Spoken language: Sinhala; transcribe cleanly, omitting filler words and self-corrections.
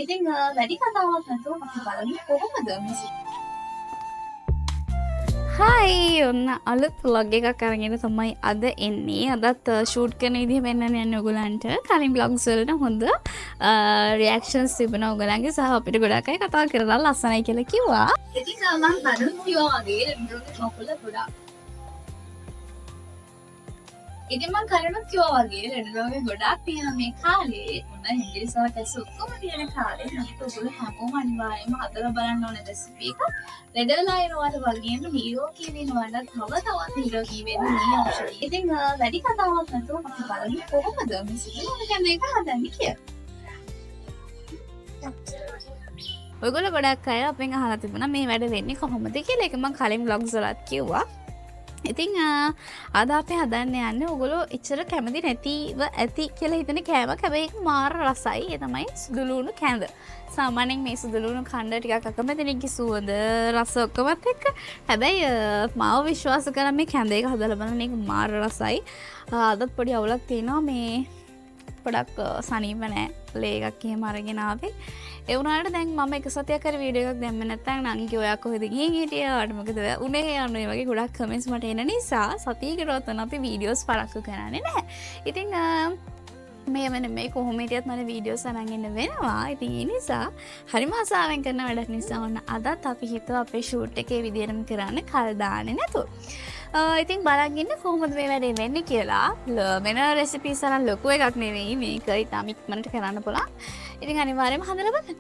ඉතින් වැඩි කතාවක් නැතුව අපි බලමු කොහොමද මේ හයි ඔන්න අලුත් vlog එකක් අරගෙන තමයි අද එන්නේ. අදත් ෂූට් කරන විදිහ පෙන්වන්න යන්නේ ඔයගලන්ට. කලින් vlogs වලට හොඳ රියැක්ෂන්ස් තිබුණා ඔයගලන්ගේ සහ අපිට ගොඩක් අය කතා කරලා ලස්සනයි කියලා කිව්වා. ඉතින් මම බඩු කිව්වා වගේ රෙන්ඩෝගේ මොකද ගොඩක්. ඉතින් මම කලින්ම කිව්වා වගේ රෙන්ඩෝගේ ගොඩක් තියෙන මේ කාලේ මොන හින්දිසාවක් ඇස් ඔක්කොම තියෙන කාලේ මේක ඔයගොල්ලෝ හැමෝම අනිවාර්යයෙන්ම හදලා බලන්න ඕනේ රෙසිපි එක. ලෙඩලා එනවාට වගේම හීරෝ කියවෙනවට තව තවත් හීරෝ කියවෙන්න මේ අවශ්‍යයි. ඉතින් වැඩි කතාවක් නැතුව අපි බලමු කොහොමද මේ සිදුවන කැමරේ එක හදන්නේ කියලා. ඔයගොල්ලෝ ගොඩක් අය අපෙන් අහලා තිබුණා මේ වැඩ වෙන්නේ කොහොමද කියලා. ඒක මම කලින් vlogs වලත් කිව්වා. ඉතින් අද අපි හදන්න යන්නේ ඔයගොල්ලෝ එච්චර කැමති නැතිව ඇති කියලා හිතන කෑමක්. හැබැයි ඒක මාර රසයි. ඒ තමයි සුදුලුණු කැඳ. සාමාන්‍යයෙන් මේ සුදුලුණු කන්න ටිකක් අකමැතිනෙක්ගේ සුවඳ රස ඔක්කොමත් එක්ක. හැබැයි මාව විශ්වාස කරා මේ කැඳ එක හදලා බලන්න මේක මාර රසයි. අදත් පොඩි අවුලක් තියෙනවා මේ පොඩක් සනීප නැහැ. ලේ එකක් එහෙම අරගෙන ආවේ. ඒ වුණාට දැන් මම එක සතියක් හරි වීඩියෝ එකක් දැම්මේ නැත්නම් නංගි ඔයා කොහෙද ගිහින් හිටියා? ඔයාට මොකද උනේ? අනේ වගේ ගොඩක් කමෙන්ට්ස් මට එන නිසා සතියකටවත් අපි වීඩියෝස් පරක්කු කරන්නේ නැහැ. ඉතින් මේ වෙන මේ කොහොම හිටියත් මම වීඩියෝස් අරන් ඉන්න වෙනවා. ඉතින් ඒ නිසා හරිම ආසාවෙන් කරන වැඩක් නිසා ඔන්න අදත් අපි හිතුවා අපේ ෂූට් එකේ විදියටම කරන්න කල් දාන්නේ නැතුව. ඉතින් බලන් ඉන්න කොහොමද මේ වැඩේ වෙන්නේ කියලා. වෙන රෙසිපීස් අරන් ලොකු එකක් නෙවෙයි මේක. ඉතාලම ඉක්මනට කරන්න පුළුවන්. ඉතින් අනිවාර්යයෙන්ම හදලා බලන්න.